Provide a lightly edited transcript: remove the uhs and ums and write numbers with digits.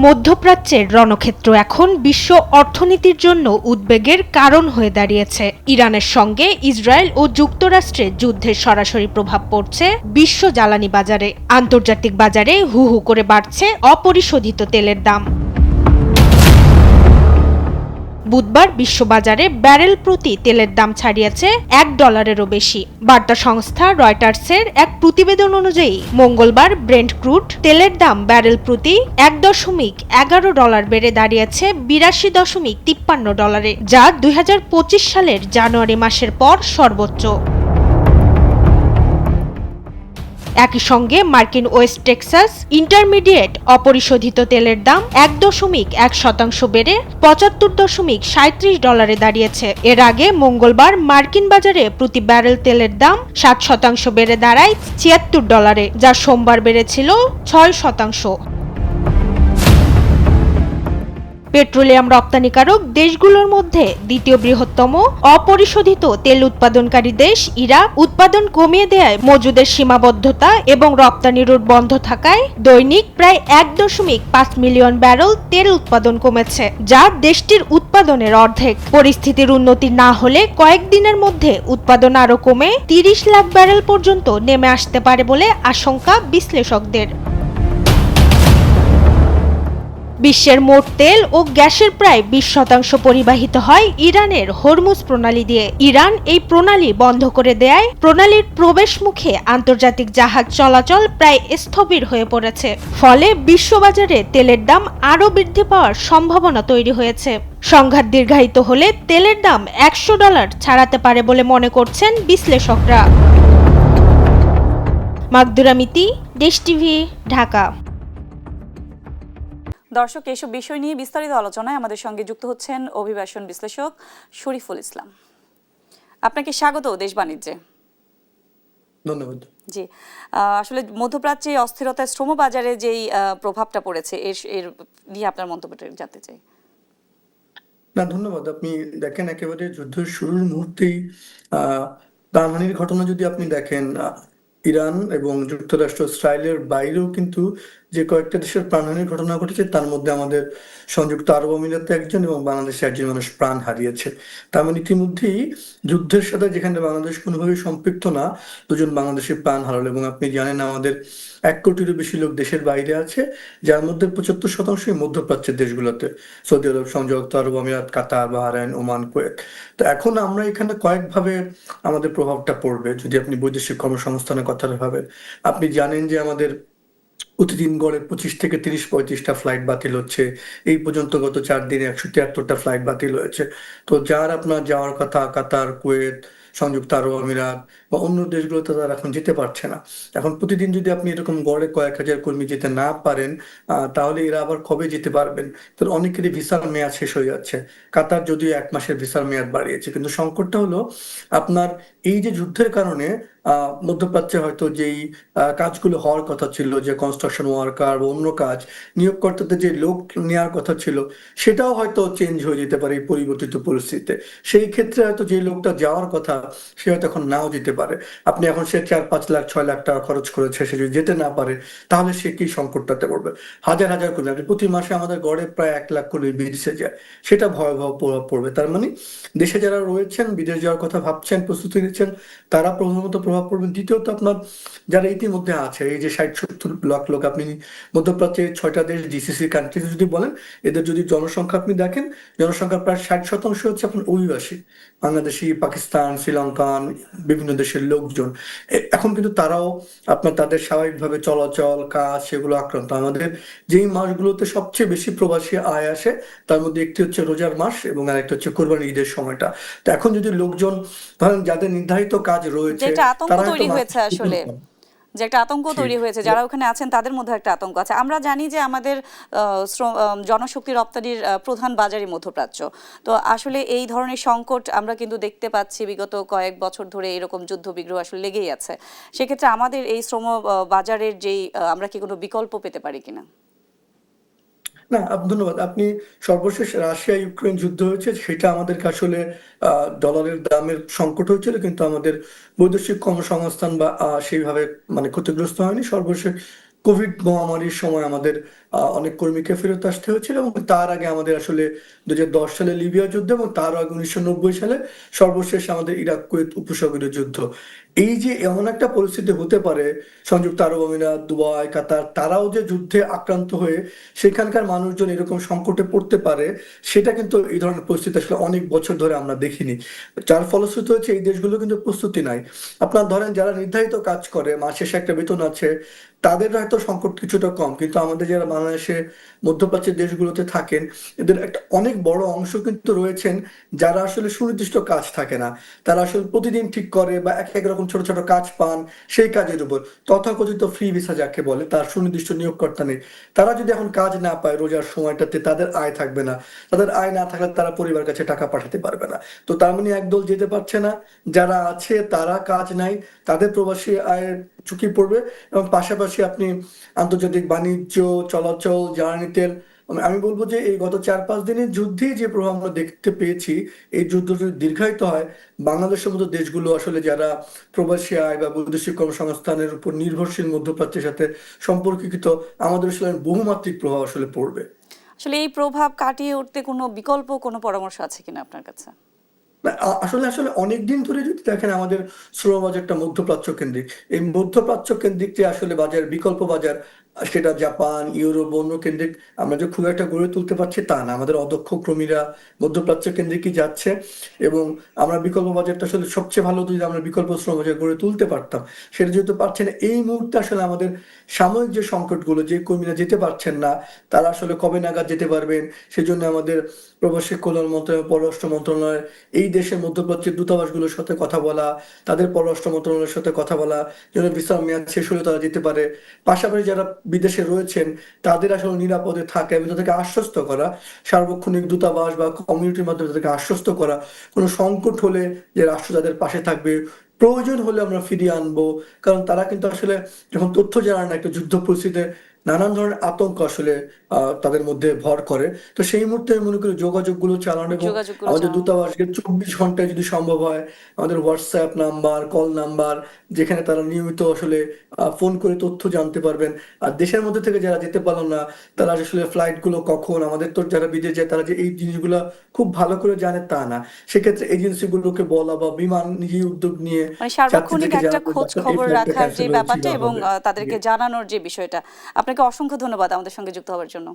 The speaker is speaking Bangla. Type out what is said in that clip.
মধ্যপ্রাচ্যের রণক্ষেত্র এখন বিশ্ব অর্থনীতির জন্য উদ্বেগের কারণ হয়ে দাঁড়িয়েছে। ইরানের সঙ্গে ইসরায়েল ও যুক্তরাষ্ট্রের যুদ্ধের সরাসরি প্রভাব পড়ছে বিশ্ব জ্বালানি বাজারে। আন্তর্জাতিক বাজারে হু হু করে বাড়ছে অপরিশোধিত তেলের দাম। বুধবার বিশ্ববাজারে ব্যারেল প্রতি তেলের দাম ছাড়িয়েছে $1-এরও বেশি। বার্তা সংস্থা রয়টার্সের এক প্রতিবেদন অনুযায়ী মঙ্গলবার ব্রেন্ট ক্রুড তেলের দাম ব্যারেল প্রতি $1.11 বেড়ে দাঁড়িয়েছে $82.53, যা 2025 সালের জানুয়ারি মাসের পর সর্বোচ্চ। একই সঙ্গে মার্কিন ওয়েস্ট টেক্সাস ইন্টারমিডিয়েট অপরিশোধিত তেলের দাম 1.1% বেড়ে $75.37 দাঁড়িয়েছে। এর আগে মঙ্গলবার মার্কিন বাজারে প্রতি ব্যারেল তেলের দাম 7% বেড়ে দাঁড়ায় $76, যা সোমবার বেড়েছিল 6%। পেট্রোলিয়াম রপ্তানিকারক দেশগুলোর মধ্যে দ্বিতীয় বৃহত্তম অপরিশোধিত তেল উৎপাদনকারী দেশ ইরাক উৎপাদন কমিয়ে দেয় মজুদের সীমাবদ্ধতা এবং রপ্তানি রুট বন্ধ থাকায় দৈনিক প্রায় 1.5 মিলিয়ন ব্যারেল তেল উৎপাদন কমেছে, যা দেশটির উৎপাদনের অর্ধেক। পরিস্থিতির উন্নতি না হলে কয়েকদিনের মধ্যে উৎপাদন আরও কমে 30 লাখ ব্যারেল পর্যন্ত নেমে আসতে পারে বলে আশঙ্কা বিশ্লেষকদের। বিশ্বের মোট তেল ও গ্যাসের প্রায় 20% পরিবাহিত হয় ইরানের হরমুজ প্রণালী দিয়ে। ইরান এই প্রণালী বন্ধ করে দেয় প্রণালীর প্রবেশ মুখে আন্তর্জাতিক জাহাজ চলাচল প্রায় স্থবির হয়ে পড়েছে। ফলে বিশ্ববাজারে তেলের দাম আরও বৃদ্ধি পাওয়ার সম্ভাবনা তৈরি হয়েছে। সংঘাত দীর্ঘায়িত হলে তেলের দাম $100 ছাড়াতে পারে বলে মনে করছেন বিশ্লেষকরা। মাকদুরা মিতি, দেশ টিভি, ঢাকা। দর্শক, এইসব বিষয় নিয়ে বিস্তারিত আলোচনায় আমাদের সঙ্গে যুক্ত হচ্ছেন অভিবাসন বিশ্লেষক শরীফুল ইসলাম। আপনাকে স্বাগত দেশ বাণিজ্যে। ধন্যবাদ। জি, আসলে মধ্যপ্রাচ্যে অস্থিরতায় শ্রম বাজারে যেই প্রভাবটা পড়েছে এর নিয়ে আপনার মন্তব্যটা জানতে চাই। না, ধন্যবাদ। আপনি দেখেন, একেবারে যুদ্ধের শুরুর মুহূর্তেই প্রাণহানির ঘটনা যদি আপনি দেখেন, ইরান এবং যুক্তরাষ্ট্র, ইসরায়েলের বাইরেও কিন্তু যে কয়েকটা দেশের প্রাণহানির ঘটনা ঘটেছে, তার মধ্যে আমাদের সংযুক্ত আরব আমিরাতে একজন এবং বাংলাদেশে একজন মানুষ প্রাণ হারিয়েছে। তার মানে ইতিমধ্যেই যুদ্ধের সাথে, যেখানে বাংলাদেশ কোনোভাবেই সম্পৃক্ত না, দুজন বাংলাদেশি প্রাণ হারালো। এবং আপনি জানেন, আমাদের 1 কোটিরও বেশি লোক দেশের বাইরে আছে, যার মধ্যে 75% মধ্যপ্রাচ্যের দেশগুলোতে, সৌদি আরব, সংযুক্ত আরব আমিরাত, কাতার, বাহরাইন, ওমান, কুয়েত। তো এখন আমরা এখানে কয়েকভাবে আমাদের প্রভাবটা পড়বে। যদি আপনি বৈদেশিক কর্মসংস্থানের কথা ভাবেন, আপনি জানেন যে আমাদের প্রতিদিন গড়ে 25 থেকে 30-35টা ফ্লাইট বাতিল হচ্ছে। এই পর্যন্ত গত 4 দিনে 173টা ফ্লাইট বাতিল হয়েছে। তো যার আপনার যাওয়ার কথা, কাতার, কুয়েত, সংযুক্ত আরব আমিরাত বা অন্য দেশগুলোতে, তারা এখন যেতে পারছে না। এখন প্রতিদিন যদি আপনি এরকম গড়ে কয়েক হাজার কর্মী যেতে না পারেন, তাহলে এরা আবার কবে যেতে পারবেন? তো অনেকেরই ভিসার মেয়াদ শেষ হয়ে যাচ্ছে। কাতার যদিও 1 মাসের ভিসার মেয়াদ বাড়িয়েছে, কিন্তু সংকটটা হলো আপনার এই যে যুদ্ধের কারণে মধ্যপ্রাচ্যে হয়তো যেই কাজগুলো হওয়ার কথা ছিল, যে কনস্ট্রাকশন ওয়ার্কার বা অন্য কাজ, নিয়োগকর্তাদের যে লোক নেওয়ার কথা ছিল, সেটাও হয়তো চেঞ্জ হয়ে যেতে পারে এই পরিবর্তিত পরিস্থিতিতে। সেই ক্ষেত্রে হয়তো যে লোকটা যাওয়ার কথা, সে হয়তো এখন নাও যেতে পারে। আপনি এখন সে 4-5 লাখ 6 লাখ টাকা খরচ করেছে, সে যদি যেতে না পারে, তাহলে সে কি সংকটটাতে পড়বে? হাজার হাজার করে, প্রতি মাসে আমাদের গড়ে প্রায় 1 লাখ করে বিদেশে যায়, সেটা ভয়াবহ প্রভাব পড়বে। তার মানে দেশে যারা রয়েছেন, বিদেশ যাওয়ার কথা ভাবছেন, প্রস্তুতি নিচ্ছেন, তারা প্রথমত প্রভাব পড়বেন। দ্বিতীয়ত আপনার যারা ইতিমধ্যে আছে, এই যে 60-70 লাখ লোক, আপনি মধ্যপ্রাচ্যের 6টা দেশ জিসিসি কান্ট্রি যদি বলেন, এদের যদি জনসংখ্যা আপনি দেখেন, জনসংখ্যার প্রায় 60% হচ্ছে আপনার অভিবাসী, বাংলাদেশি, পাকিস্তান, শ্রীলঙ্কান, বিভিন্ন দেশের লোকজন। এখন কিন্তু তারাও আপনার তাদের স্বাভাবিকভাবে চলাচল, কাজ, সেগুলো আক্রান্ত। আমাদের যেই মাসগুলোতে সবচেয়ে বেশি প্রবাসী আয় আসে, তার মধ্যে একটি হচ্ছে রোজার মাস এবং আরেকটা হচ্ছে কোরবানি ঈদের সময়টা। তো এখন যদি লোকজন, ধরেন যাদের নির্ধারিত কাজ রয়েছে, যেটা আতঙ্ক তারা তৈরি হয়েছে, আসলে যে একটা আতঙ্ক তৈরি হয়েছে, যারা ওখানে আছেন তাদের মধ্যে একটা আতঙ্ক আছে। আমরা জানি যে আমাদের জনশক্তি রপ্তানির প্রধান বাজারই মধ্যপ্রাচ্য। তো আসলে এই ধরনের সংকট আমরা কিন্তু দেখতে পাচ্ছি বিগত কয়েক বছর ধরে, এরকম যুদ্ধ বিগ্রহ আসলে লেগেই আছে। সেক্ষেত্রে আমাদের এই শ্রম বাজারের যেই, আমরা কি কোনো বিকল্প পেতে পারি কিনা? না, ধন্যবাদ। আপনি সর্বশেষ রাশিয়া ইউক্রেন যুদ্ধ হয়েছে, সেটা আমাদেরকে আসলে ডলারের দামের সংকট হয়েছিল, কিন্তু আমাদের বৈদেশিক কর্মসংস্থান বা সেইভাবে মানে ক্ষতিগ্রস্ত হয়নি। সর্বশেষ কোভিড মহামারীর সময় আমাদের অনেক কর্মীকে ফেরত আসতে হয়েছিল, এবং তার আগে আমাদের আসলে 2010 সালে লিবিয়া যুদ্ধ, এবং তার আগে 1990 সালে সর্বশেষ আমাদের ইরাক কুয়েত উপসাগরীয় যুদ্ধ। এই যে এমন একটা পরিস্থিতি হতে পারে, সংযুক্ত আরব আমিরাত, দুবাই, কাতার, তারাও যে যুদ্ধে আক্রান্ত হয়ে সেখানকার মানুষজন এরকম সংকটে পড়তে পারে, সেটা কিন্তু এই ধরনের পরিস্থিতি আসলে অনেক বছর ধরে আমরা দেখিনি। যার ফলশ্রুতি হচ্ছে এই দেশগুলো কিন্তু প্রস্তুতি নাই। আপনার ধরেন যারা নির্ধারিত কাজ করে, মাস শেষে একটা বেতন আছে, তাদের হয়তো সংকট কিছুটা কম, কিন্তু আমাদের যারা বাংলাদেশে মধ্যপ্রাচ্যের দেশগুলোতে থাকেন, এদের একটা অনেক বড় অংশ কিন্তু রয়েছেন যারা আসলে সুনির্দিষ্ট কাজ থাকে না। তারা আসলে প্রতিদিন ঠিক করে বা এক এক রকম ছোট ছোট কাজ পান সেই কাজের উপর, তথাকথিত ফ্রি ভিসা যাকে বলে, তার সুনির্দিষ্ট নিয়োগকর্তা নেই। তারা যদি এখন কাজ না পায় রোজার সময়টাতে, তাদের আয় থাকবে না। তাদের আয় না থাকলে তারা পরিবার কাছে টাকা পাঠাতে পারবে না। তো তার মানে একদল যেতে পারছে না, যারা আছে তারা কাজ নাই, তাদের প্রবাসী আয়ের ঝুঁকি পড়বে। এবং পাশাপাশি আপনি আন্তর্জাতিক বাণিজ্য, চলাচল, জ্বালানি তেল, আমি বলবো যে এই গত 4-5 দিনের যুদ্ধে যে প্রভাব আমরা দেখতে পেয়েছি, এই যুদ্ধ যদি দীর্ঘায়িত হয়, বাংলাদেশের মতো দেশগুলো আসলে যারা প্রবাসী আয় বা বৈদেশিক কর্মসংস্থানের উপর নির্ভরশীল মধ্যপ্রাচ্যের সাথে সম্পর্কিত, আমাদের আসলে বহুমাত্রিক প্রভাব আসলে পড়বে। আসলে এই প্রভাব কাটিয়ে উঠতে কোনো বিকল্প কোনো পরামর্শ আছে কিনা আপনার কাছে? না, আসলে আসলে অনেকদিন ধরে যদি দেখেন, আমাদের শ্রম বাজারটা মধ্যপ্রাচ্য কেন্দ্রিক। এই মধ্যপ্রাচ্য কেন্দ্রিক যে আসলে বাজার, বিকল্প বাজার, সেটা জাপান, ইউরোপ, অন্য কেন্দ্রিক আমরা যে খুব একটা গড়ে তুলতে পারছি তা না। আমাদের অদক্ষ কর্মীরা মধ্যপ্রাচ্য কেন্দ্রিকই যাচ্ছে, এবং আমরা বিকল্প বাজারটা আসলে সবচেয়ে ভালো যদি আমরা বিকল্প শ্রম বাজার গড়ে তুলতে পারতাম, সেটা যেহেতু পারছে না, এই মুহূর্তে আসলে আমাদের সাময়িক যে সংকটগুলো, যে কর্মীরা যেতে পারছেন না, তারা আসলে কবে নাগাদ যেতে পারবেন, সেজন্য আমাদের প্রবাসী কল্যাণ মন্ত্রণালয়, পররাষ্ট্র মন্ত্রণালয়, এই দেশের মধ্যপ্রাচ্যের দূতাবাসগুলোর সাথে কথা বলা, তাদের পররাষ্ট্র মন্ত্রণালয়ের সাথে কথা বলা, যেন ভিসার মেয়াদ শেষ হলে তারা যেতে পারে। পাশাপাশি যারা বিদেশে রয়েছেন তাদের আসলে নিরাপদে থাকা এবং তাদেরকে আশ্বস্ত করা, সার্বক্ষণিক দূতাবাস বা কমিউনিটির মাধ্যমে তাদেরকে আশ্বস্ত করা, কোনো সংকট হলে যে রাষ্ট্র তাদের পাশে থাকবে, প্রয়োজন হলে আমরা ফিরিয়ে আনবো। কারণ তারা কিন্তু আসলে যখন তথ্য জানান না, একটা যুদ্ধ পরিস্থিতিতে নানান ধরনের আতঙ্ক আসলে তাদের মধ্যে ভর করে। তো সেই মুহূর্তে আমি মনে করি যোগাযোগগুলো চালানো, এবং যোগাযোগগুলো আমাদের চালানো। দূতাবাসকে 24 ঘন্টায় যদি সম্ভব হয়, আমাদের হোয়াটসঅ্যাপ নাম্বার, কল নাম্বার, যেখানে তারা নিয়মিত আসলে ফোন করে তথ্য জানতে পারবেন। আর দেশের মধ্যে থেকে যারা যেতে পারলো না, তারা আসলে ফ্লাইট গুলো কখন, আমাদের তো যারা বিদেশ যায় তারা যে এই জিনিসগুলো খুব ভালো করে জানে তা না, সেক্ষেত্রে এজেন্সিগুলোকে বলা বা বিমান নিজেই উদ্যোগ নিয়ে মানে সার্বক্ষণিক যাত্রীদেরকে একটা জানানো যে খোঁজ আপনার এই খবর ফ্লাইটটা রাখার যে ক্যান্সেল হয়েছে ব্যাপারটা বা এবং হবে। তাদেরকে জানানোর যে বিষয়টা। আপনাকে অসংখ্য ধন্যবাদ আমাদের সঙ্গে যুক্ত হওয়ার জন্য।